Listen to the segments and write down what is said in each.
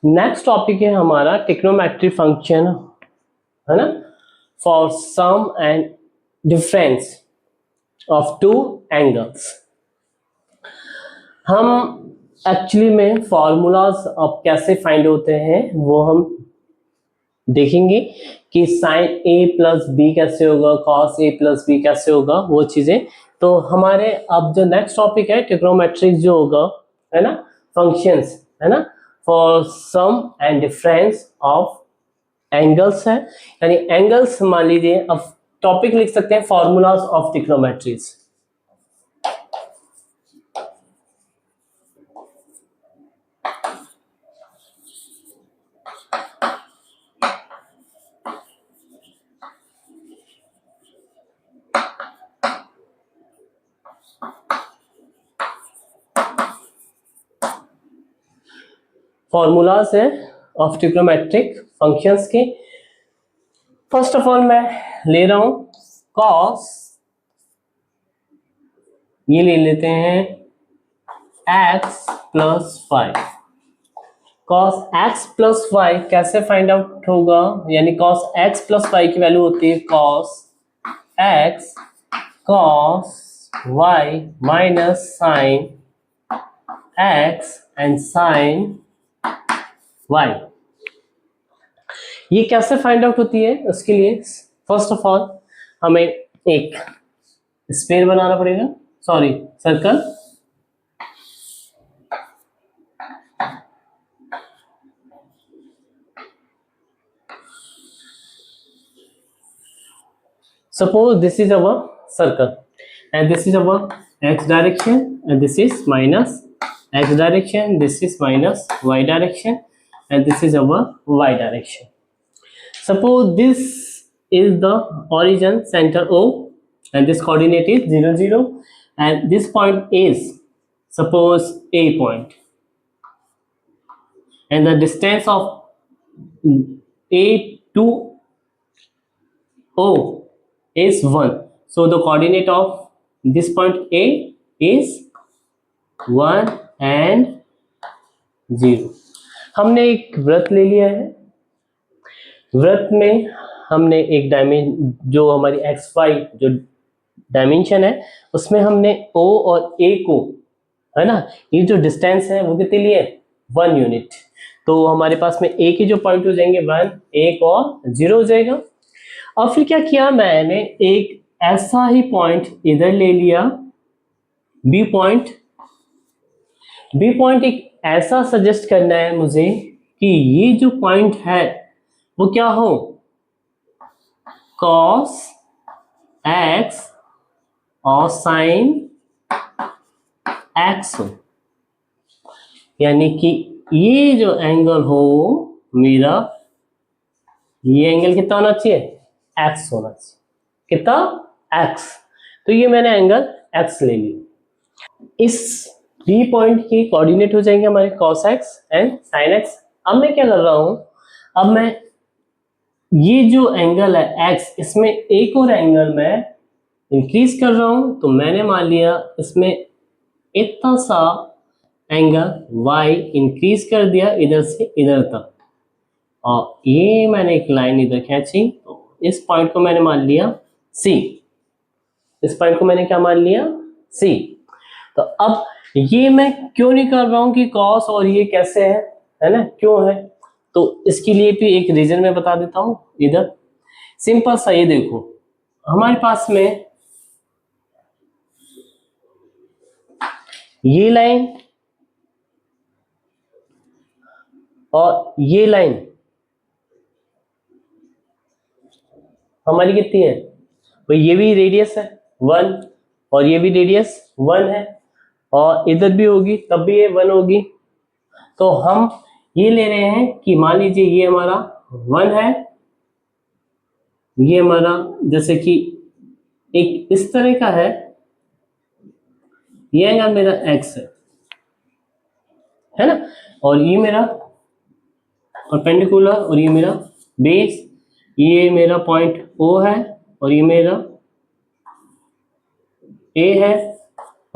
Next topic है हमारा trigonometry function, है ना, for sum and difference of two angles. हम एक्चुअली में फॉर्मूलाज अब कैसे फाइंड होते हैं वो हम देखेंगे कि साइन ए प्लस बी कैसे होगा, कॉस ए प्लस बी कैसे होगा, वो चीजें। तो हमारे अब जो नेक्स्ट टॉपिक है ट्रिग्नोमेट्रिक जो होगा, है ना, फंक्शंस, है ना, for sum and difference of angles है, यानी एंगल्स मान लीजिए। अब टॉपिक लिख सकते हैं फॉर्मूलाज ऑफ ट्रिग्नोमेट्रीज। फॉर्मूलाज है ऑफ ट्रिग्नोमेट्रिक फंक्शंस के। फर्स्ट ऑफ ऑल मैं ले रहा हूं कॉस, ये ले लेते हैं x plus five. Cos x plus y कैसे फाइंड आउट होगा, यानी कॉस x प्लस वाई की वैल्यू होती है cos x cos y minus sine x and sine y। ये कैसे फाइंड आउट होती है, उसके लिए फर्स्ट ऑफ ऑल हमें एक स्फीयर बनाना पड़ेगा, sorry circle. Suppose this is our circle and this is our x direction and this is minus x direction, this is minus y direction and this is our y direction. Suppose this is the origin center O and this coordinate is 0 0 and this point is suppose A point and the distance of A to O is 1. So the coordinate of this point A is 1 and 0. हमने एक वृत्त ले लिया है। वृत्त में हमने एक जो हमारी एक्स वाई जो डायमेंशन है उसमें हमने O और A को, है ना, ये जो डिस्टेंस है वो कितने लिए 1 यूनिट। तो हमारे पास में A के जो पॉइंट हो जाएंगे 1, 1 और 0 हो जाएगा। अब फिर क्या किया, मैंने एक ऐसा ही पॉइंट इधर ले लिया बी पॉइंट। बी पॉइंट एक ऐसा सजेस्ट करना है मुझे कि ये जो पॉइंट है वो क्या हो, कॉस एक्स और साइन एक्स हो, यानी कि ये जो एंगल हो मेरा, ये एंगल कितना होना चाहिए, एक्स होना चाहिए। कितना, एक्स। तो ये मैंने एंगल एक्स ले लिया। इस बी पॉइंट के कोऑर्डिनेट हो जाएंगे हमारे cos x and sin x। अब मैं क्या कर रहा हूं, अब मैं ये जो एंगल है x, इसमें एक और एंगल मैं इंक्रीज कर रहा हूं। तो मैंने मान लिया इसमें इतना सा एंगल y इंक्रीज कर दिया इधर से इधर तक, और ये मैंने एक लाइन इधर खींची। तो इस पॉइंट को मैंने मान लिया C। इस पॉइंट को मैंने क्या मान लिया, C। तो अब ये मैं क्यों नहीं कर रहा हूं कि कॉस और ये कैसे है ना, क्यों है, तो इसके लिए भी एक रीजन मैं बता देता हूं। इधर सिंपल सा, ये देखो हमारे पास में ये लाइन और ये लाइन हमारी कितनी है भाई, ये भी रेडियस है 1 और ये भी रेडियस 1 है और इधर भी होगी तब भी ये 1 होगी। तो हम ये ले रहे हैं कि मान लीजिए ये हमारा 1 है, ये हमारा जैसे कि एक इस तरह का है, ये एंगल मेरा x है ना, और ये मेरा परपेंडिकुलर और ये मेरा बेस, ये मेरा पॉइंट O है और ये मेरा A है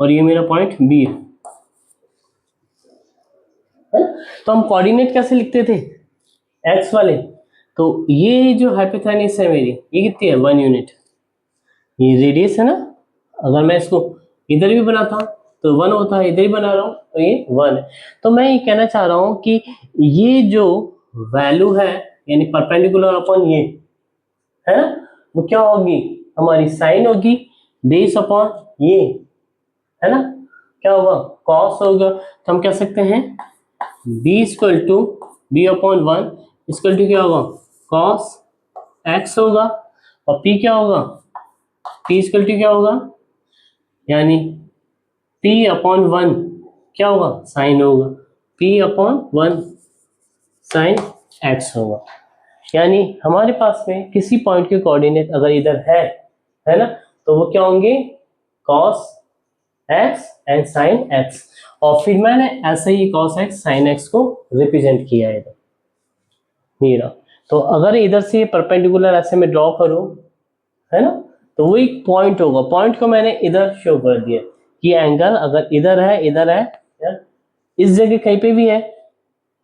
और ये मेरा पॉइंट B है। है ना। तो हम कोऑर्डिनेट कैसे लिखते थे, एक्स वाले, तो ये जो हाइपोथेनिस है मेरी, ये कितनी है, 1 यूनिट, ये रेडियस है ना। अगर मैं इसको इधर भी बनाता तो 1 होता है, इधर ही बना रहा हूँ तो ये 1 है। तो मैं ये कहना चाह रहा हूँ कि ये जो वैल्यू है यानी परपेंडिकुलर अपॉन ये है ना, वो क्या होगी, हमारी साइन होगी बेस अपॉन ये, है ना, क्या होगा, कॉस होगा। तो हम कह सकते हैं b equal to B upon 1 equal to क्या होगा, कॉस x होगा, और p क्या होगा, p इक्वल टू क्या होगा, यानी p अपॉन 1 क्या होगा, साइन होगा, p अपॉन 1 साइन x होगा। यानी हमारे पास में किसी पॉइंट के कोऑर्डिनेट अगर इधर है ना, तो वो क्या होंगे, cos x and sin x, और फिर मैंने ऐसे ही cos x sin x को रिप्रेजेंट किया है इधर मेरा। तो अगर इधर से परपेंडिकुलर ऐसे में ड्रॉ करूं, है ना, तो वो एक पॉइंट होगा, पॉइंट को मैंने इधर शो कर दिया कि एंगल अगर इधर है या इस जगह कहीं पे भी है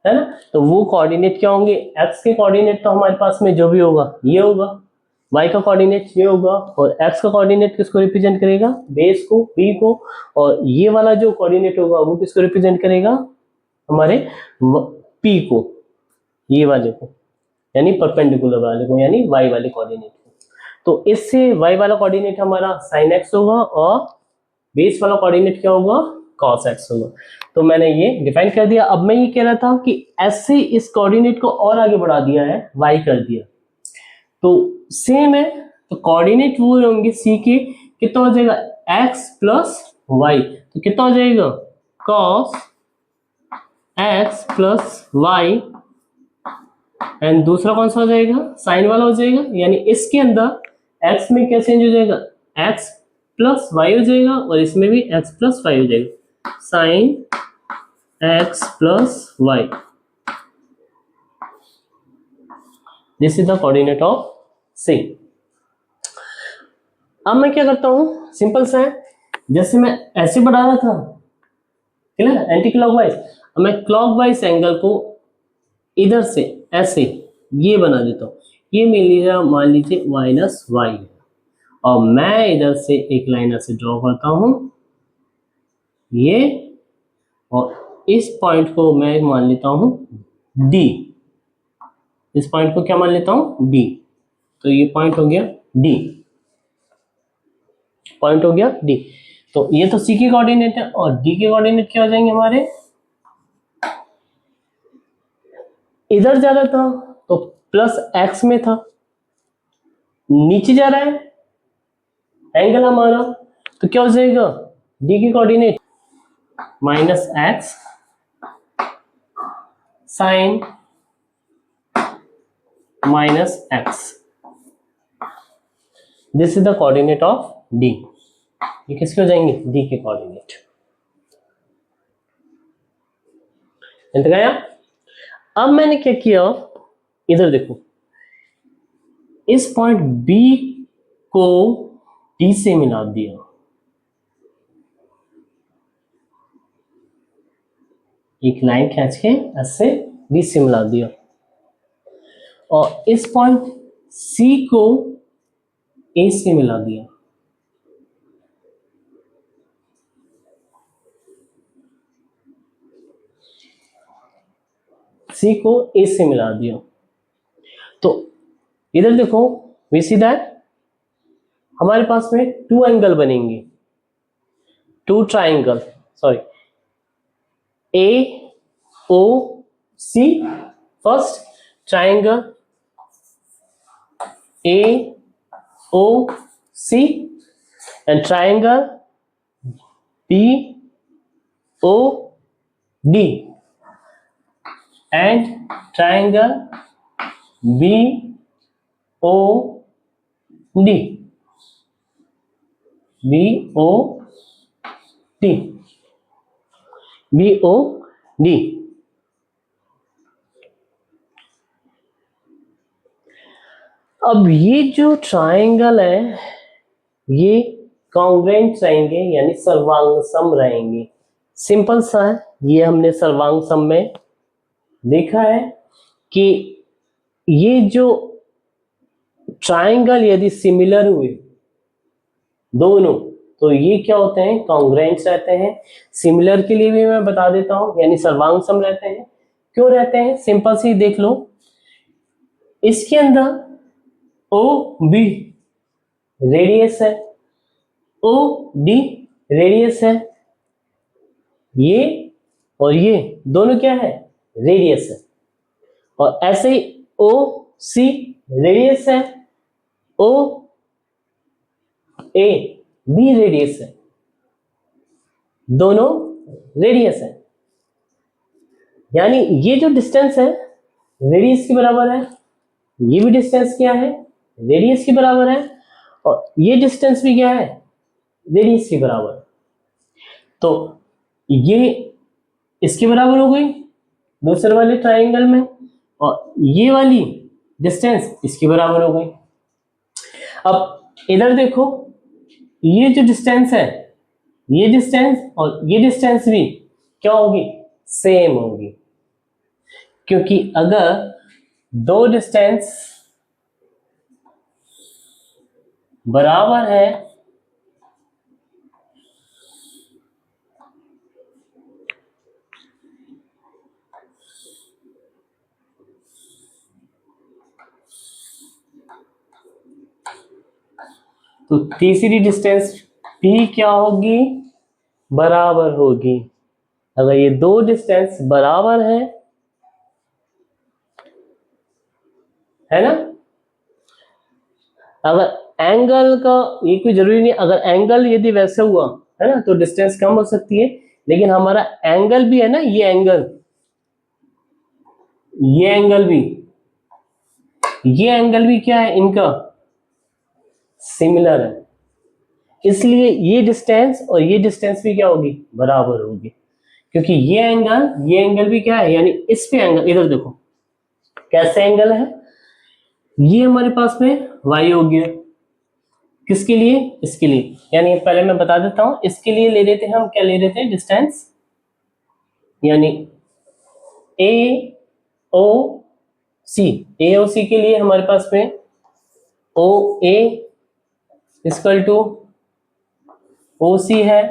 ना, तो वो कोऑर्डिनेट क्या होंगे, x के कोऑर्डिनेट तो हमारे पास में जो भी होगा ये होगा, y का कोऑर्डिनेट ये होगा, और x का कोऑर्डिनेट किसको रिप्रेजेंट करेगा, बेस को, p को, और ये वाला जो कोऑर्डिनेट होगा वो किसको रिप्रेजेंट करेगा, हमारे p को, ये वाले को, यानी परपेंडिकुलर वाले को, यानी y वाले कोऑर्डिनेट को। तो इससे y वाला कोऑर्डिनेट हमारा sin x होगा और बेस वाला कोऑर्डिनेट क्या होगा, cos x होगा। तो मैंने ये डिफाइन कर दिया। अब मैं ये कह रहा था कि ऐसे इस कोऑर्डिनेट को और आगे बढ़ा दिया है, y कर दिया, तो सेम है, तो कोऑर्डिनेट वो होंगे c के, कितना हो जाएगा, x प्लस वाई, तो कितना हो जाएगा, cos x plus y, and दूसरा कौन सा हो जाएगा, साइन वाला हो जाएगा, यानी इसके अंदर x में क्या चेंज हो जाएगा, x प्लस वाई हो जाएगा, और इसमें भी x प्लस वाई हो जाएगा, sine x plus y. This is the coordinate of C। अब मैं क्या करता हूं, सिंपल सा है, जैसे मैं ऐसे बढ़ा रहा था, ठीक है, एंटी क्लॉकवाइज, अब मैं क्लॉकवाइज एंगल को इधर से ऐसे ये बना देता हूं, ये मान लीजिए माइनस वाई है, और मैं इधर से एक लाइन ऐसे ड्रॉ करता हूं ये, और इस पॉइंट को मैं मान लेता हूं D, इस पॉइंट को क्या मान लेता हूं D, तो ये पॉइंट हो गया D, पॉइंट हो गया D। तो ये तो C के कोऑर्डिनेट है, और D के कोऑर्डिनेट क्या हो जाएंगे हमारे, इधर जा रहा था तो प्लस x में था, नीचे जा रहा है एंगल हमारा, तो क्या हो जाएगा, D के coordinate minus x sine minus x, this is the coordinate of D। ये किसके हो जाएंगे, D के कोऑर्डिनेट। गया। अब मैंने क्या किया, इधर देखो, इस पॉइंट B को D से मिला दिया, एक लाइन खींच के ऐसे D से मिला दिया, और इस पॉइंट C को A से मिला दिया, C को A से मिला दिया। तो इधर देखो, वी सी दैट हमारे पास में 2 एंगल बनेंगे, 2 triangle, sorry, A O C, first triangle A O C and triangle B O D and triangle B O D, B O D, B O D। अब ये जो ट्राइंगल है ये congruent रहेंगे, यानी सर्वांग सम रहेंगे, सिंपल सा है, ये हमने सर्वांग सम में देखा है कि ये जो ट्राइंगल यदि सिमिलर हुए दोनों, तो ये क्या होते हैं, कॉन्ग्रुएंट्स रहते हैं। सिमिलर के लिए भी मैं बता देता हूं, यानी सर्वांग सम रहते हैं। क्यों रहते हैं, सिंपल सी देख लो, इसके अंदर ओ बी रेडियस है, ओ डी रेडियस है, ये और ये दोनों क्या है, रेडियस है। और ऐसे ही ओ सी रेडियस है, ओ ए बी रेडियस है, दोनों रेडियस है। यानी ये जो डिस्टेंस है रेडियस के बराबर है, ये भी डिस्टेंस क्या है, रेडियस के बराबर है, और ये डिस्टेंस भी क्या है, रेडियस के बराबर है। तो ये इसके बराबर हो गई दूसरे वाले ट्राइंगल में, और ये वाली डिस्टेंस इसके बराबर हो गई। अब इधर देखो, ये जो डिस्टेंस है, ये डिस्टेंस और ये डिस्टेंस भी क्या होगी, सेम होगी। क्योंकि अगर दो डिस्टेंस बराबर है तो तीसरी डिस्टेंस भी क्या होगी, बराबर होगी। अगर ये दो डिस्टेंस बराबर है ना, अगर एंगल का ये कोई जरूरी नहीं, अगर एंगल यदि वैसे हुआ है ना तो डिस्टेंस कम हो सकती है, लेकिन हमारा एंगल भी है ना, ये एंगल भी क्या है, इनका सिमिलर है, इसलिए ये डिस्टेंस और ये डिस्टेंस भी क्या होगी, बराबर होगी। क्योंकि ये एंगल भी क्या है, यानी इस पे एंगल, इधर देखो कैसे एंगल है, ये हमारे पास में y हो गया, किसके लिए, इसके लिए। यानी पहले मैं बता देता हूं, इसके लिए ले रहे थे हम, क्या ले रहे थे, डिस्टेंस, यानी ए ओ सी के लिए हमारे पास में ओ ए इक्वल टू ओ सी है,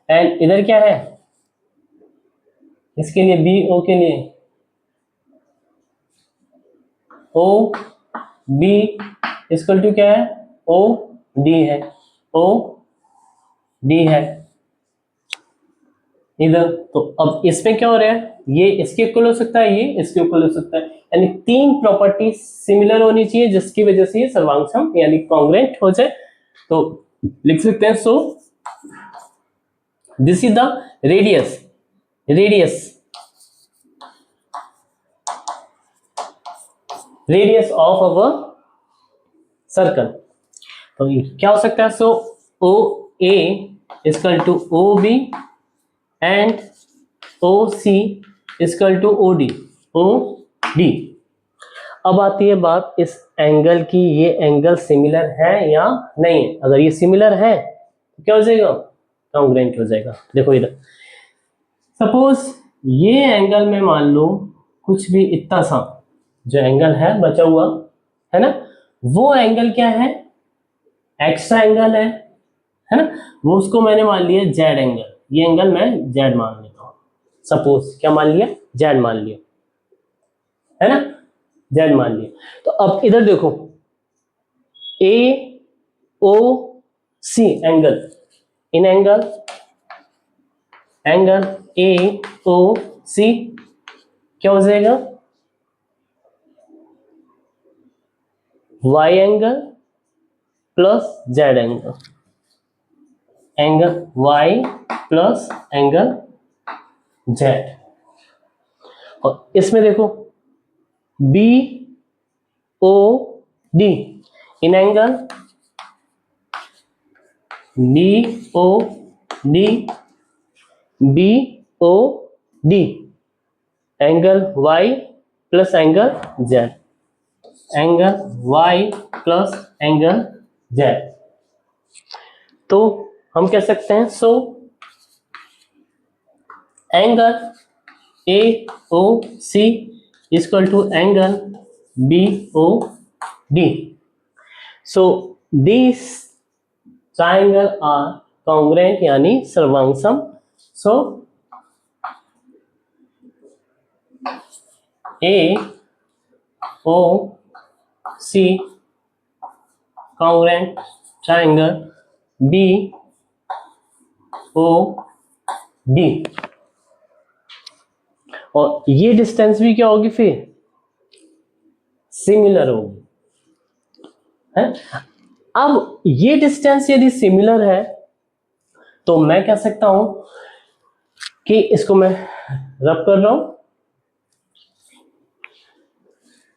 एंड इधर क्या है, इसके लिए बी ओ के लिए ओ बी इक्वल टू क्या है, ओ डी है, ओ डी है इधर। तो अब इसमें क्या हो रहा है, ये इसके इक्वल हो सकता है, ये इसके इक्वल हो सकता है, यानी तीन प्रॉपर्टी सिमिलर होनी चाहिए जिसकी वजह से ये सर्वांग सम यानी कॉन्ग्रुएंट हो जाए। तो लिख सकते हैं, so this is the radius of our circle. तो ये क्या हो सकता है, so O A equal to O B and O C equal to O D. अब आती है बात इस एंगल की, ये एंगल सिमिलर है या नहीं है। अगर ये सिमिलर है तो क्या हो जाएगा, कॉन्ग्रुएंट हो जाएगा। देखो इधर, सपोज ये एंगल में मान लो कुछ भी इतना सा जो एंगल है बचा हुआ है ना, वो एंगल क्या है, एक्स्ट्रा एंगल है ना, वो उसको मैंने मान लिया जेड एंगल, ये एंगल मैं जेड मान लेता हूं। सपोज क्या मान लिया, जेड मान लिया, है ना, जेड मान लिया। तो अब इधर देखो, ए O C angle, in angle A O सी क्या हो जाएगा, y angle plus Z angle, y plus angle Z. और इसमें देखो B O D, in angle D O D B O D, angle y plus angle Z, angle y plus angle Z. तो हम कह सकते हैं, so angle A O C equal to angle B O D. So this triangle are congruent यानी सर्वांगसम. सो ए O सी congruent triangle B O D. और ये distance भी क्या होगी फिर सिमिलर होगी है. अब ये डिस्टेंस यदि सिमिलर है तो मैं कह सकता हूं कि इसको मैं रब कर रहा हूं.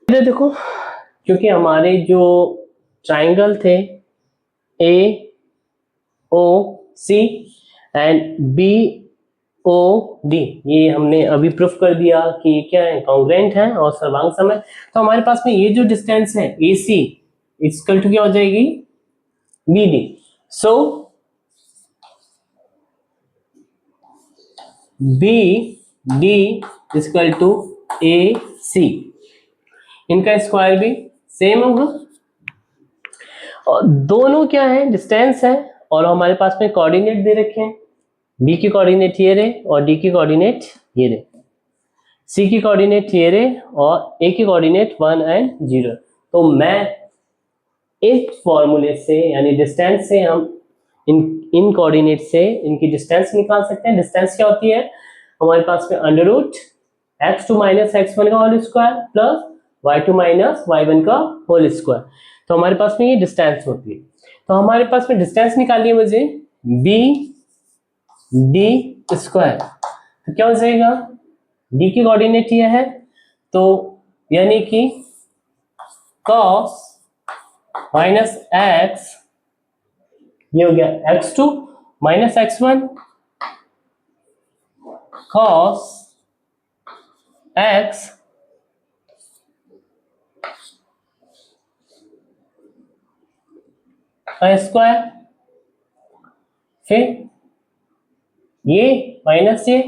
देखो क्योंकि हमारे जो ट्राइंगल थे ए O C and B O D, ये हमने अभी प्रूफ कर दिया कि क्या है कॉन्ग्रुएंट है और सर्वांगसम है. तो हमारे पास में ये जो डिस्टेंस है ए सी इक्वल टू क्या हो जाएगी B D. So B D equal to A C, इनका स्क्वायर भी सेम होगा. और दोनों क्या है डिस्टेंस है और हमारे पास में कोऑर्डिनेट दे रखे हैं. बी की कोऑर्डिनेट ये रहे और डी की कोऑर्डिनेट ये रहे. सी की कोऑर्डिनेट ये रहे और ए की कोऑर्डिनेट 1 एंड 0. तो मैं इस फॉर्मूले से यानी डिस्टेंस से हम इन कोऑर्डिनेट से इनकी डिस्टेंस निकाल सकते हैं. डिस्टेंस क्या होती है हमारे पास में under root x2 minus x1 का whole square plus y2 minus y1 का होल स्क्वायर. तो हमारे पास में ये डिस्टेंस होती है. तो हमारे पास में डिस्टेंस निकालनी है मुझे b d स्क्वायर. तो क्या हो जाएगा d की कोऑर्डिनेट ये है तो यानी कि cos माइनस x ये हो गया x2 minus x1 cos x का स्क्वायर, फिर ये माइनस ये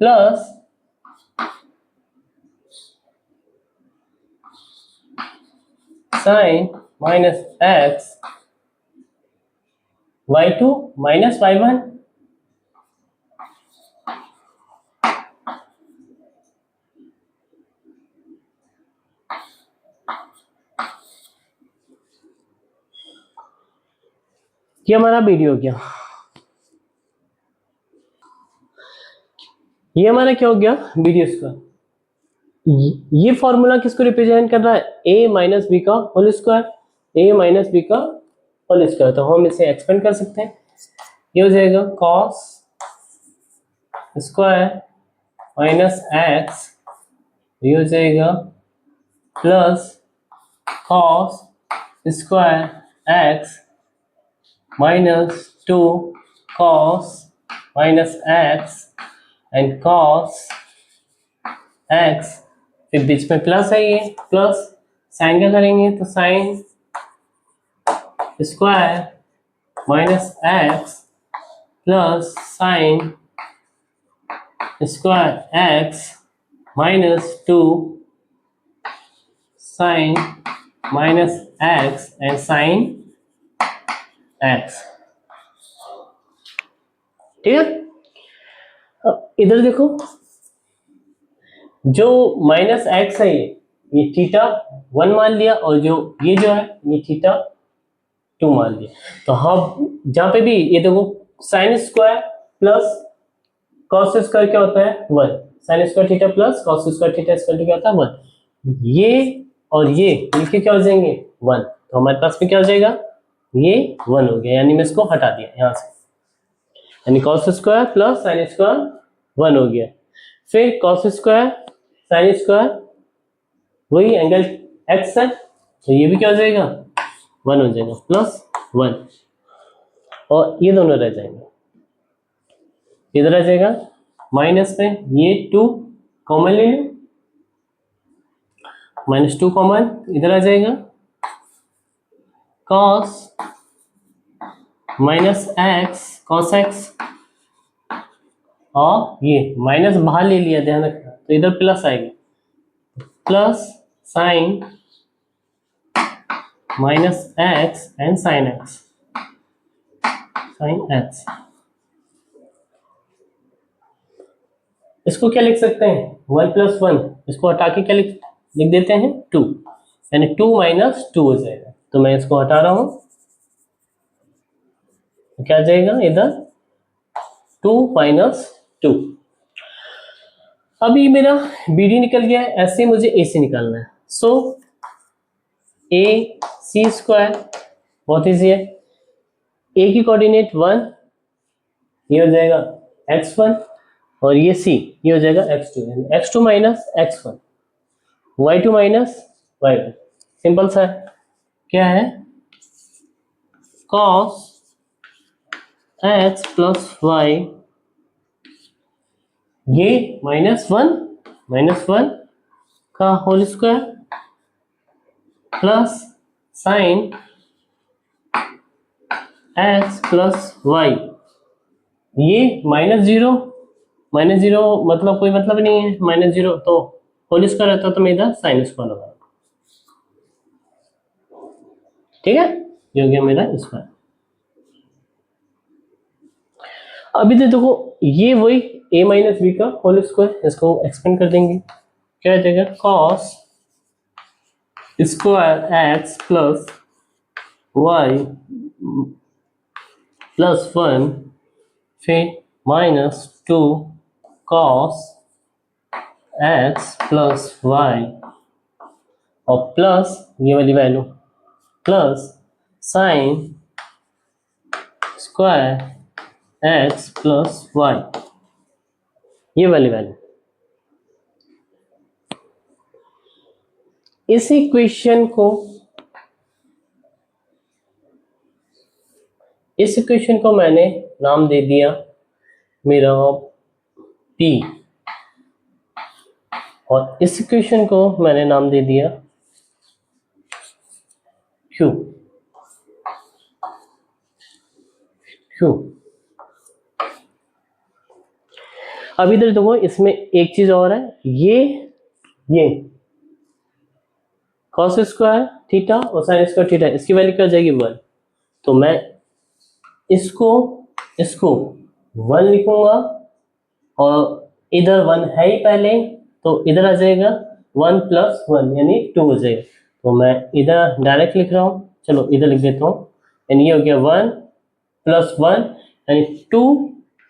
plus sign minus x y2 minus y1 ये हमारा वीडियो क्या ये हमारा क्या हो गया वीडियो स्क्वायर. ये फॉर्मूला किसको रिप्रेजेंट कर रहा है a माइनस बी का whole square, a minus B का होल स्क्वायर. तो हम इसे एक्सपेंड कर सकते हैं. ये हो जाएगा cos स्क्वायर माइनस एक्स, ये हो जाएगा plus cos square x minus 2 cos minus x and cos x, फिर बीच में प्लस है ये प्लस साइन क्या करेंगे तो sine square minus x plus sine square x minus 2 sine minus x and sine x. ठीक है. अब इधर देखो जो माइनस एक्स है ये थीटा 1 मान लिया और जो है ये थीटा 2 मान लिया. तो हम जहां पे भी ये देखो sine square plus cos square क्या होता है 1, sine square theta plus cos square theta square क्या होता है 1. ये और ये मिलके क्या हो जाएंगे 1. तो हमारे पास में क्या हो जाएगा ये 1 हो गया यानी मैं इसको हटा दिया यहां से, यानी cos square plus sine square 1 हो गया. फिर कॉस स्क्वायर साइन स्क्वायर वही एंगल x है तो ये भी क्या हो जाएगा 1 हो जाएगा प्लस 1 और ये दोनों रह जाएंगे. इधर आ जाएगा माइनस में ये 2 कॉमन ले लो, माइनस 2 कॉमन इधर आ जाएगा cos minus x cos x और ये माइनस बाहर ले लिया, ध्यान रखना, तो इधर प्लस आएगा, plus sign minus x and sine x, sine x. इसको क्या लिख सकते हैं, 1+1, इसको हटा के क्या लिख देते हैं 2, यानी 2 माइनस 2 हो जाएगा। तो मैं इसको हटा रहा हूं, तो क्या आ जाएगा इधर 2 माइनस 2। अभी मेरा बी डी निकल गया है, ऐसे मुझे ए सी निकालना है। सो ए सी स्क्वायर, बहुत ईजी है। ए की कोऑर्डिनेट 1, ये हो जाएगा x1, और ये c, ये हो जाएगा x2, x2 minus x1, y2 minus y1। Simple सा है, क्या है cos x प्लस y, ये -1 का whole square plus sine x plus y, ये -0 मतलब कोई मतलब नहीं है, -0 तो होल स्क्वायर रहता तो मैं इधर साइन स्क्वायर लगा, ठीक है, ये हो गया मेरा स्क्वायर। अभी तो देखो ये वही a माइनस बी का होल स्क्वायर, इसको एक्सपेंड कर देंगे, क्या हो जाएगा cos square x plus y plus 1, फिर -2 cos x प्लस y, और प्लस ये वाली value plus sine square x plus y, ये वाली वैल्यू। इस इक्वेशन को मैंने नाम दे दिया मेरा p, और इस इक्वेशन को मैंने नाम दे दिया q। अब इधर देखो, इसमें एक चीज और है, ये cos स्क्वायर थीटा और साइन स्क्वायर थीटा, इसकी वैल्यू क्या हो जाएगी 1। तो मैं इसको 1 लिखूंगा, और इधर 1 है ही पहले, तो इधर आ जाएगा 1 प्लस 1 यानी 2 हो जाएगा। तो मैं इधर डायरेक्ट लिख रहा हूँ, चलो इधर लिख देता हूँ, यानी ये हो गया 1 प्लस 1 यानी 2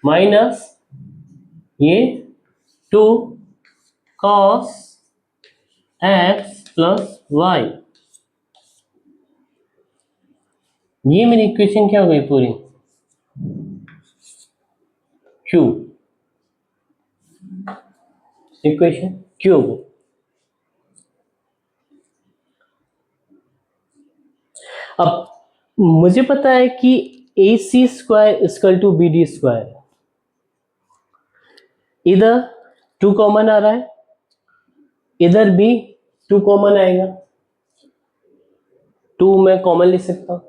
माइनस ये 2 cos x प्लस y। ये मेरी इक्वेशन क्या हो गई पूरी, Q, इक्वेशन Q हो गई। अब मुझे पता है कि A C square equal to B D square, इधर 2 कॉमन आ रहा है, इधर भी 2 कॉमन आएगा, 2 मैं कॉमन लिख सकता हूं,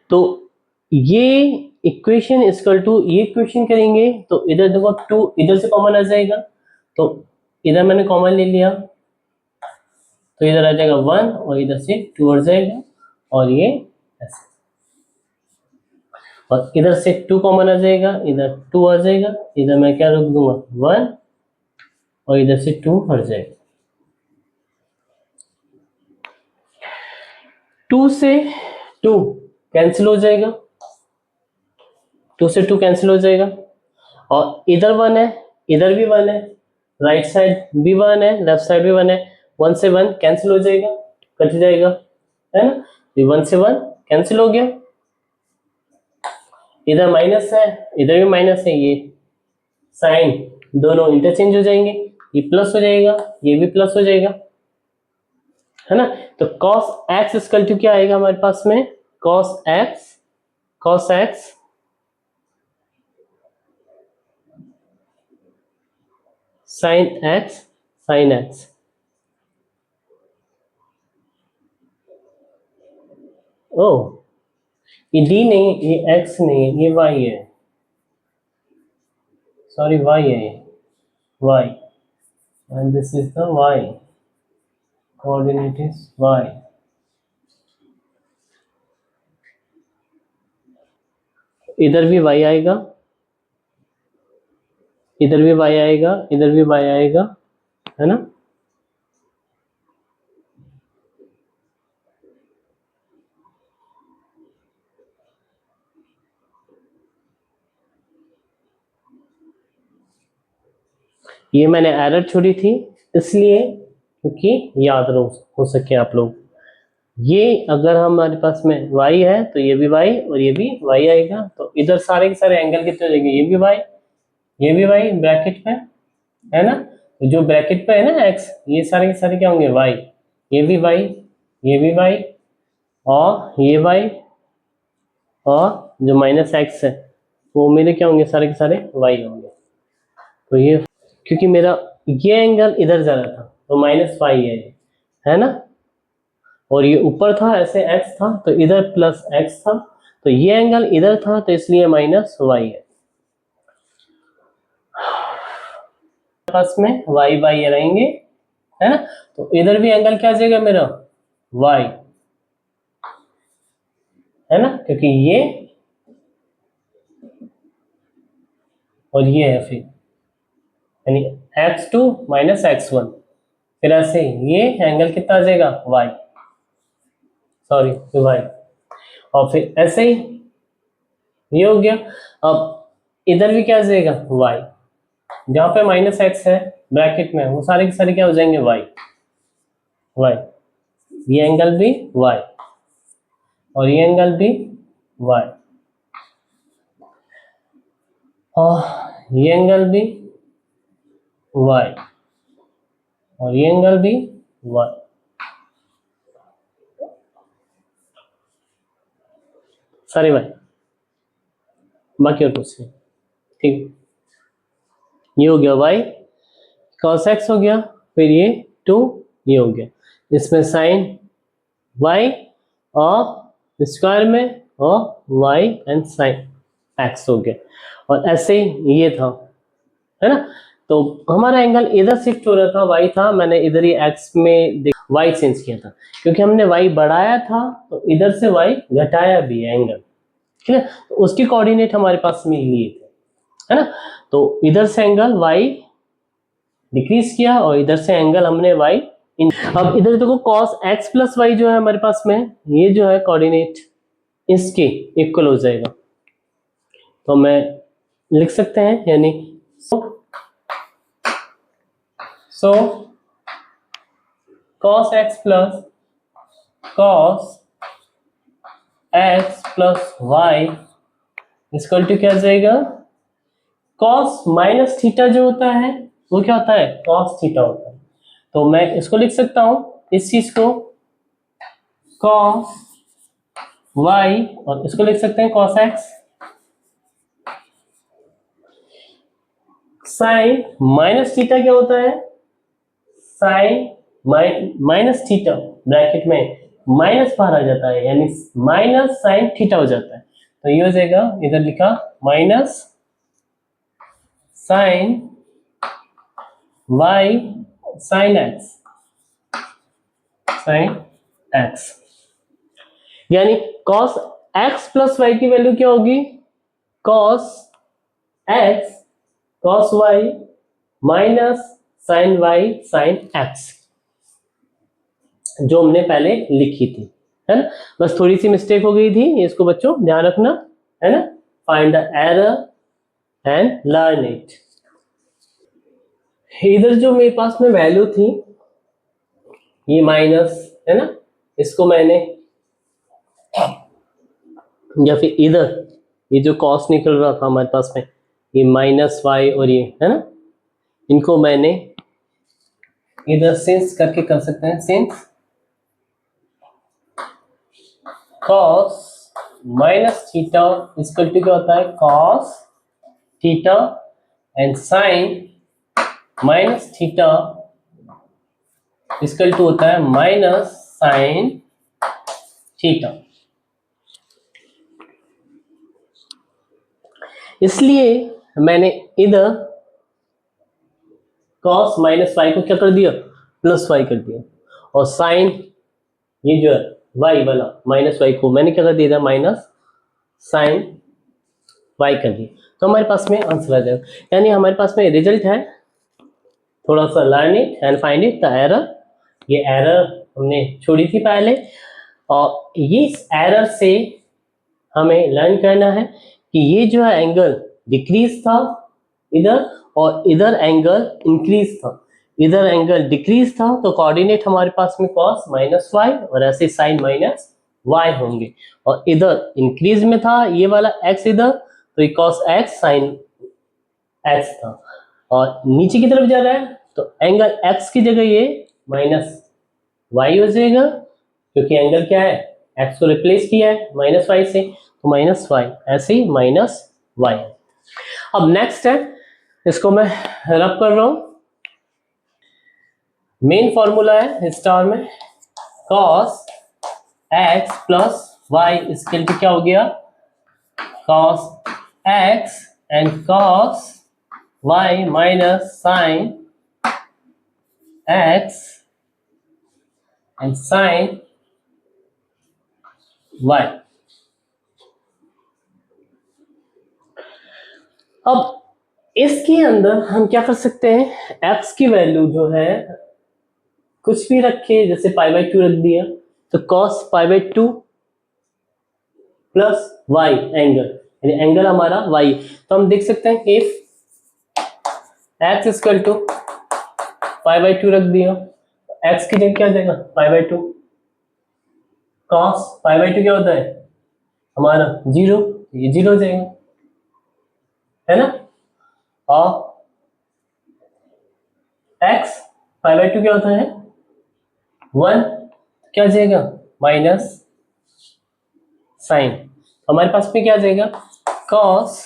तो ये इक्वेशन इक्वल टू ये इक्वेशन करेंगे तो इधर देखो 2 इधर से कॉमन आ जाएगा, तो इधर मैंने कॉमन ले लिया, तो इधर आ जाएगा 1 और इधर से 2 हट जाएगा, और ये ऐसे, और इधर से 2 कॉमन आ जाएगा, इधर 2 आ जाएगा, इधर मैं क्या रख दूंगा 1, और इधर से 2 हट जाएगा, 2 से 2 कैंसिल हो जाएगा, 2 से 2 कैंसिल हो जाएगा, और इधर 1 है, इधर भी 1 है, राइट साइड भी 1 है, लेफ्ट साइड भी 1 है, 1 से 1 कैंसिल हो जाएगा, कट जाएगा, है ना, तो 1 से 1 कैंसिल हो गया, इधर माइनस है, इधर भी माइनस है, ये साइन दोनों इंटरचेंज हो जाएंगे, ये प्लस हो जाएगा, ये भी प्लस हो जाएगा, है ना। तो cos x इक्वल टू क्या आएगा हमारे पास में, cos x sin x, ओ ये d नहीं, ये x नहीं है, ये y है, सॉरी y है ये, y and this is the y, coordinate is y. इधर भी y आएगा, इधर भी y आएगा, इधर भी y आएगा, है ना। ये मैंने एरर छोड़ी थी इसलिए, क्योंकि याद हो सके आप लोग। ये अगर हमारे पास में y है तो ये भी y और ये भी y आएगा, तो इधर सारे के सारे एंगल कितने हो जाएंगे, ये भी y, ये भी y ब्रैकेट में, है ना। जो ब्रैकेट पे है ना x, ये सारे के सारे क्या होंगे y, ये भी y, ये भी y और ये y, और जो माइनस x है वो मेरे क्या होंगे, सारे के सारे y होंगे। तो ये क्योंकि मेरा ये एंगल इधर जा रहा था तो माइनस y है ना, और ये ऊपर था ऐसे x था तो इधर प्लस x था, तो ये एंगल इधर था तो इसलिए माइनस y है। पास में y y रहेंगे, है ना। तो इधर भी एंगल क्या आ जाएगा मेरा y, है ना, क्योंकि ये और ये है, फिर यानी x2 माइनस x1, फिर ऐसे ये एंगल कितना आ जाएगा y, सॉरी y, और फिर ऐसे ही ये हो गया। अब इधर भी क्या आ जाएगा y, जहां पे माइनस x है ब्रैकेट में वो सारे के सारे क्या हो जाएंगे y, ये एंगल भी y और ये एंगल भी y और ये एंगल भी y और ये एंगल भी y। सारे y, बाकी और कुछ नहीं, ठीक। ये हो गया y cos x हो गया, फिर ये 2 ये हो गया, इसमें साइन y और स्क्वायर में और y एंड साइन x हो गया, और ऐसे ही ये था, है ना। तो हमारा एंगल इधर शिफ्ट हो रहा था, y था, मैंने इधर ही x में y चेंज किया था, क्योंकि हमने y बढ़ाया था तो इधर से y घटाया भी है एंगल, ठीक है। तो उसकी कोऑर्डिनेट हमारे पास में लिए थे, है ना। तो इधर से एंगल y डिक्रीज किया और इधर से एंगल हमने y अब इधर देखो cos x प्लस y जो है हमारे पास में, ये जो है कोऑर्डिनेट इसके इक्वल हो जाएगा, तो मैं लिख सकते हैं, यानी so cos x plus y equal to क्या आ जाएगा, cos माइनस थीटा जो होता है वो क्या होता है, cos थीटा होता है। तो मैं इसको लिख सकता हूं इस चीज को cos y, और इसको लिख सकते हैं cos x, sine minus theta क्या होता है, साइन माइनस थीटा ब्रैकेट में माइनस बाहर आ जाता है, यानी माइनस साइन थीटा हो जाता है। तो ये हो जाएगा, इधर लिखा minus sine y sine x, यानी cos x प्लस y की वैल्यू क्या होगी, cos x cos y minus sine y sine x, जो हमने पहले लिखी थी, है ना। बस थोड़ी सी मिस्टेक हो गई थी, इसको बच्चों ध्यान रखना, है ना। Find the error and learn it. इधर जो मेरे पास में वैल्यू थी ये माइनस, है ना, इसको मैंने, या फिर इधर ये जो कॉस निकल रहा था हमारे पास में, ये माइनस y और ये, है ना, इनको मैंने इधर सिंस करके कर सकते हैं, since cos minus theta equal to क्या होता है, cos theta, and sine minus theta equal to होता है माइनस साइन थीटा। इसलिए मैंने इधर कॉस माइनस वाई को क्या कर दिया, प्लस वाई कर दिया, और साइन ये जो है वाई वाला माइनस वाई को मैंने क्या कर दिया था, माइनस साइन वाई कर दिया। तो हमारे पास में आंसर आ जाएगा, यानी हमारे पास में रिजल्ट है, थोड़ा सा learn it and find it the error. ये एरर हमने छोड़ी थी पहले, और ये इस एरर से हमें लर्न करना है कि ये जो है एंगल डिक्रीज था इधर, और इधर एंगल इंक्रीज था, इधर एंगल डिक्रीज था, तो कोऑर्डिनेट हमारे पास में कॉस माइनस वाई और ऐसे साइन माइनस वाई होंगे, और इधर इंक्रीज में था ये वाला एक्स इधर, तो ये कॉस एक्स साइन एक्स था, और नीचे की तरफ जा रहा है तो एंगल एक्स की जगह ये माइनस वाई हो जाएगा, क्योंकि एंगल क्या है, एक्स को रिप्लेस किया है माइनस वाई से, तो माइनस वाई, ऐसे ही माइनस वाई। अब नेक्स्ट है, इसको मैं रब कर रहा हूं, मेन फॉर्मूला है स्टार में cos x प्लस वाई, इसके लिए क्या हो गया, cos x and cos y minus sin x and sin y। अब इसके अंदर हम क्या कर सकते हैं, x की वैल्यू जो है कुछ भी रखे, जैसे पाई बाई 2 रख दिया, तो cos pi by 2 plus y angle, यानी एंगल हमारा y, तो हम देख सकते हैं if x equal to pi by 2 रख दिया, x की जगह क्या आ जाएगा, pi by 2, cos pi by 2 क्या होता है हमारा 0, ये 0 हो जाएगा, है ना, और x पाई बाई 2 क्या होता है 1, क्या आ जाएगा माइनस साइन, हमारे पास में क्या आ जाएगा cos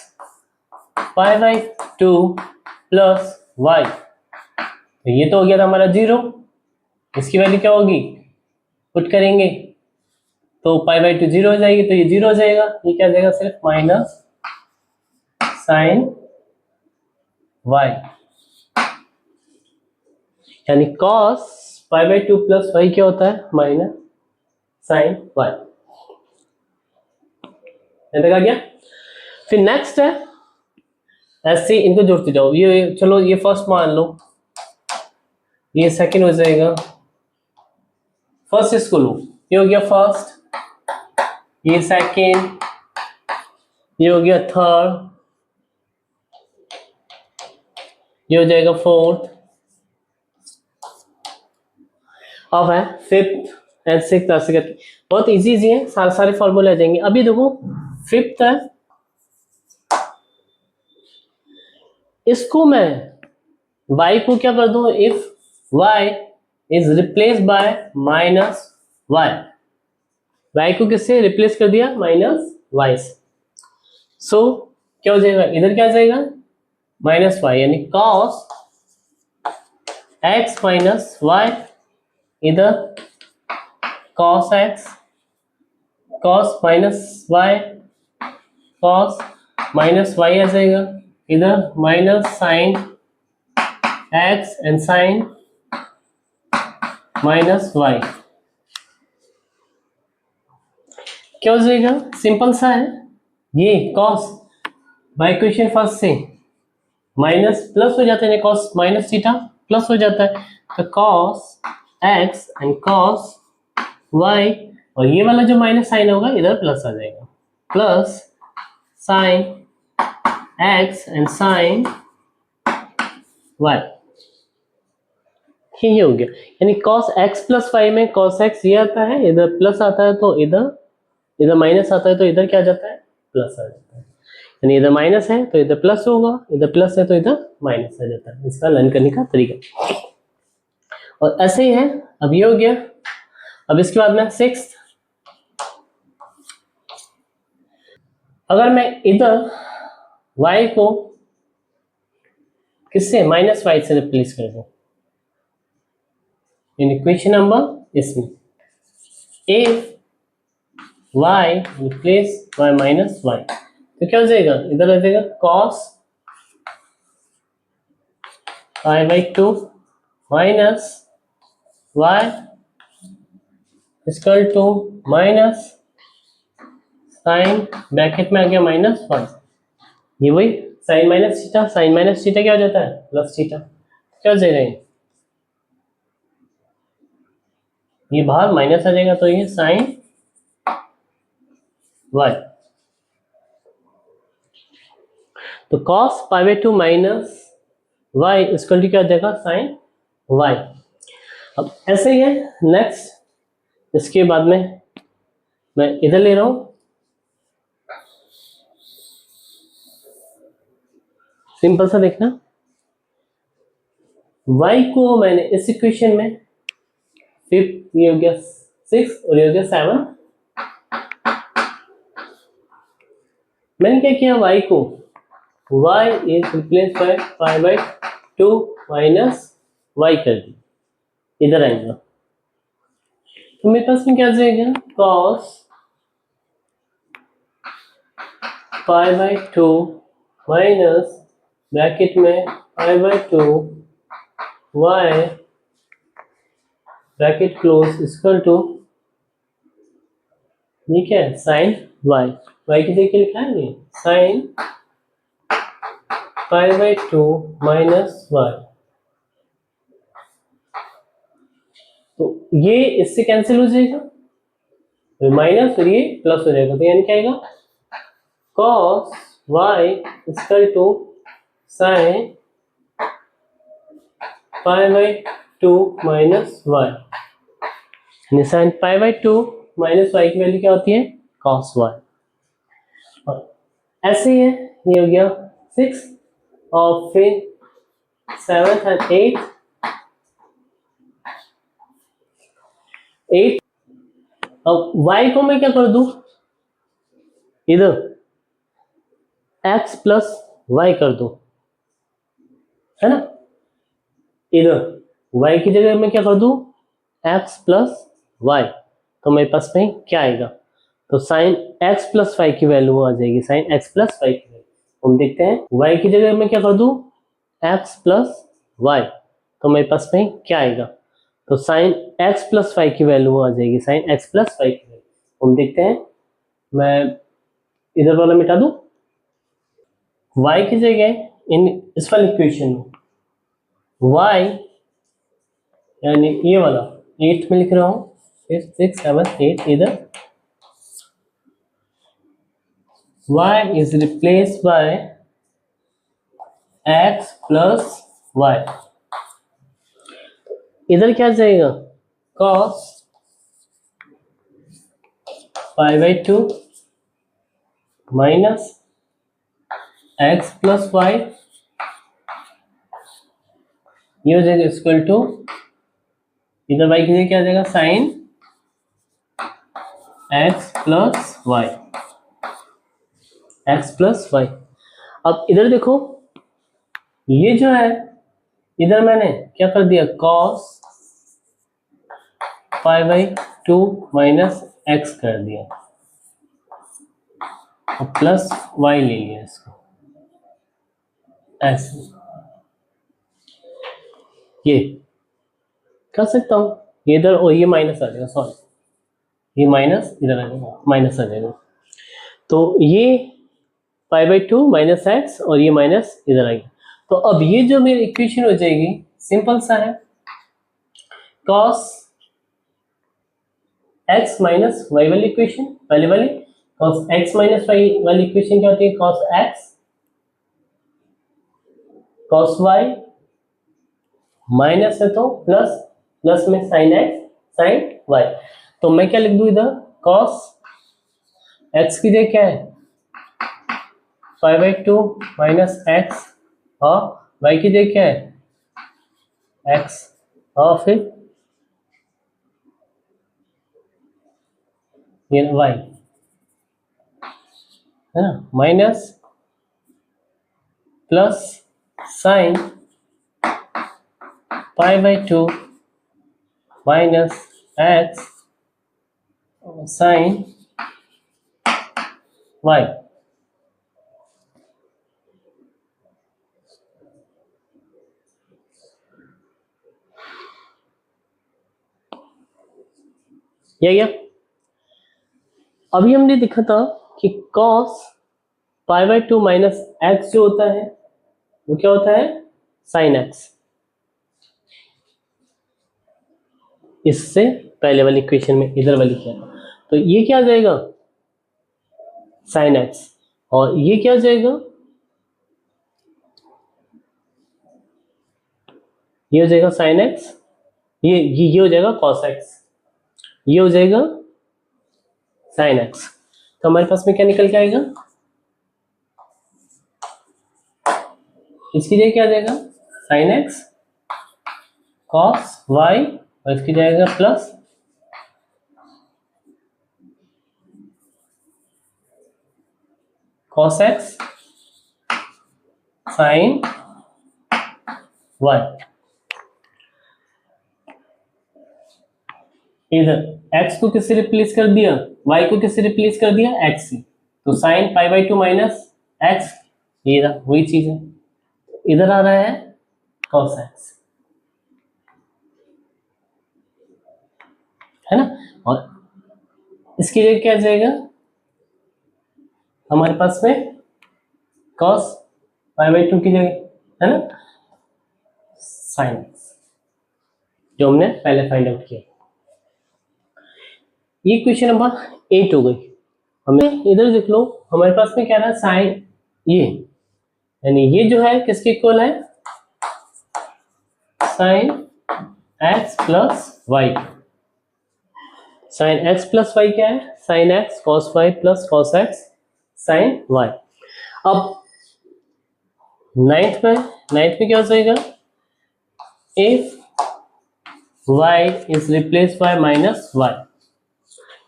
pi by 2 plus y, तो ये तो हो गया था हमारा 0, इसकी वैल्यू क्या होगी, पुट करेंगे तो पाई बाई 2 0 हो जाएगी, तो ये 0 हो जाएगा, ये क्या आ जाएगा सिर्फ माइनस साइन y, यानी cos pi by 2 plus y क्या होता है माइनस साइन y। आ गया। फिर नेक्स्ट है, ऐसे इनको जोड़ते जाओ, ये चलो ये फर्स्ट मान लो, ये सेकंड हो जाएगा, फर्स्ट इसको लो, ये हो गया फर्स्ट, ये सेकंड, ये हो गया थर्ड, ये हो जाएगा फोर्थ, अब है फिफ्थ एंड सिक्स्थ, ऐसे करके बहुत इजी है, सारे सारे फॉर्मूले आ जाएंगे। अभी देखो फिफ्थ है, इसको मैं y को क्या कर दूं, if y is replace by minus y, y को किससे रिप्लेस कर दिया, माइनस y से, सो क्या हो जाएगा, इधर क्या आ जाएगा माइनस वाई, यानी cos x माइनस वाई, इधर cos x, cos minus Y, cos minus Y आ जाएगा, इधर minus sine x and sine minus Y, क्या हो जाएगा, सिंपल सा है, ये cos बाय इक्वेशन फर्स्ट से माइनस प्लस हो जाता है, cos माइनस थीटा प्लस हो जाता है, तो cos x and cos y, और ये वाला जो माइनस साइन होगा इधर प्लस आ जाएगा, plus sine x and sine y, ये हो गया, यानी cos x प्लस y में cos x ये आता है, इधर प्लस आता है, तो इधर माइनस आता है, तो इधर क्या आ जाता है प्लस आ जाता है, यानी इधर माइनस है तो इधर प्लस होगा, इधर प्लस है तो इधर माइनस आ जाता है, इसका लर्न करने का तरीका, और ऐसे ही है। अब ये हो गया, अब इसके बाद में सिक्स्थ, अगर मैं इधर y को किससे माइनस वाई से रिप्लेस कर दूं, इन इक्वेशन नंबर इसमें if y replace by minus y, तो क्या हो जाएगा, इधर आ जाएगा cos pi by 2 minus y equal to minus sine bracket में आ गया -1। ये वही साइन माइनस थीटा क्या हो जाता है प्लस थीटा। क्या हो जाएगा ये बाहर माइनस आ जाएगा तो ये साइन वाई। तो cos pi by 2 minus y equal to क्या हो जाएगा साइन वाई। अब ऐसे ही है नेक्स्ट, इसके बाद में मैं इधर ले रहा हूं, सिंपल सा देखना y को मैंने इस इक्वेशन में फिफ्थ ये हो गया 6 और ये हो गया 7। मैंने क्या किया y को y is replace by pi by 2 minus y कर दी, इधर आएगा तो मेरे पास में क्या जाएगा cos pi by 2 minus bracket में pi by 2 y bracket close equal to ये क्या है साइन y। y की जगह लिखा है नहीं sine pi by 2 minus y. तो ये इससे कैंसिल हो जाएगा माइनस और ये प्लस हो जाएगा तो यानी क्या आएगा cos y equal to sine pi by 2 minus y. Sine pi by 2 minus y की वैल्यू क्या होती है cos y। और ऐसे ही है ये हो गया 6 और फिर 7 एंड 8। अब y को मैं क्या कर दूं इधर x प्लस वाई कर दो, है ना। इधर y की जगह मैं क्या कर दूं x प्लस वाई, तो मेरे पास में क्या आएगा तो साइन x प्लस वाई की वैल्यू आ जाएगी साइन x प्लस वाई की वैल्यू। हम देखते हैं y की जगह मैं क्या कर दूं x प्लस वाई, तो मेरे पास में क्या आएगा तो साइन x प्लस वाई की वैल्यू आ जाएगी साइन x प्लस वाई की वैल्यू। हम देखते हैं मैं इधर वाला मिटा दूं y की जगह इन इस वाली इक्वेशन में y यानी ये वाला 8 में लिख रहा हूं फिर 6 7 8 इधर y is replaced by x plus y। इधर क्या जाएगा cos pi by 2 minus x plus y, ये हो जाएगा इक्वल टू इधर y की जगह क्या आ जाएगा sine x plus y x plus y. अब इधर देखो ये जो है इधर मैंने क्या कर दिया cos pi by 2 minus x कर दिया और प्लस y ले लिया इसको ऐसे ये कर सकता हूं ये इधर और ये माइनस आ जाएगा सॉरी ये माइनस इधर आ जाएगा माइनस आ जाएगा तो ये पाई बाई 2 माइनस एक्स और ये माइनस इधर आएगा। तो अब ये जो मेरी इक्वेशन हो जाएगी सिंपल सा है cos x माइनस वाई वाली इक्वेशन पहले वाली cos x माइनस वाई वाली इक्वेशन क्या होती है cos x cos y minus है तो प्लस प्लस में साइन x साइन y। तो मैं क्या लिख दूं इधर cos x की जगह क्या है पाई बाई 2 माइनस एक्स और y की जगह क्या है x और फिर ये y है ना minus plus sine pi by 2 minus x sine y। ये गया। अभी हमने देखा था कि cos π/2 माइनस एक्स जो होता है वो क्या होता है, sin x। इससे पहले वाली इक्वेशन में इधर वाली क्या, तो ये क्या आ जाएगा sin x, और ये क्या आ जाएगा, ये हो जाएगा sin x, ये हो जाएगा cos x, ये हो जाएगा sin x। तो हमारे पास में क्या निकल के आएगा, इसकी जगह क्या आ जाएगा sin x cos y, और इसकी जाएगा plus cos x sin y। इधर x को किससे रिप्लेस कर दिया, y को किससे रिप्लेस कर दिया, x से, तो sin π/2 माइनस x, ये रहा वही चीज है। इधर आ रहा है cos x, है ना, और इसकी जगह क्या आ जाएगा हमारे पास में cos π/2 की जगह, है ना, sin x, जो हमने पहले फाइंड आउट किया। ये क्वेश्चन नंबर 8 हो गई। हमें इधर देख लो, हमारे पास में क्या रहा साइन, ये यानी ये जो है किसके इक्वल है, sine x plus y. Sine x plus y क्या है, sine x cos y plus cos x sine y। अब नाइन्थ में क्या हो जाएगा, if y is replace by minus y,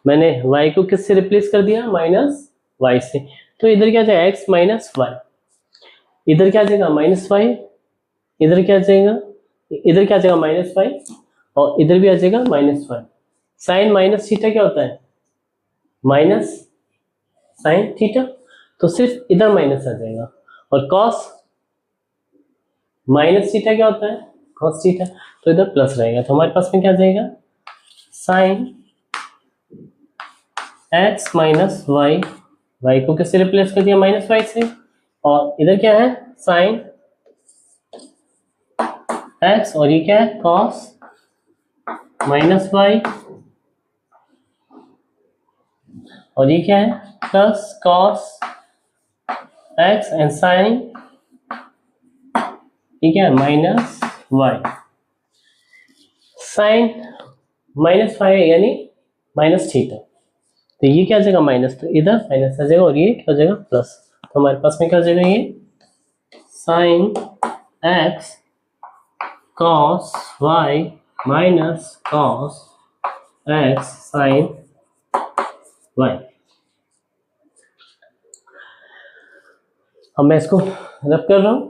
मैंने y को किससे रिप्लेस कर दिया, माइनस y से, तो इधर क्या जाएगा x माइनस वाई, इधर क्या जाएगा माइनस वाई, इधर क्या जाएगा, इधर क्या जाएगा माइनस वाई, और इधर भी आ जाएगा minus y. Sine minus theta क्या होता है, माइनस साइन थीटा, तो सिर्फ इधर माइनस आ जाएगा, और कॉस माइनस थीटा क्या होता है, कॉस थीटा, तो इधर प्लस रहेगा। तो हमारे पास में क्या जाएगा, sine x minus y, y को किससे रिप्लेस कर दिया, माइनस वाई से, और इधर क्या है साइन एक्स, और ये क्या है कॉस माइनस वाई, और ये क्या है plus cos x and sine, ये क्या है minus y. Sine minus Y यानी माइनस थीटा, तो ये क्या आ जाएगा माइनस, तो इधर माइनस आ जाएगा, और ये क्या हो जाएगा प्लस। तो हमारे पास में क्या हो जाएगा, ये sine x cos y minus cos x sine y. अब मैं इसको रब कर रहा हूं,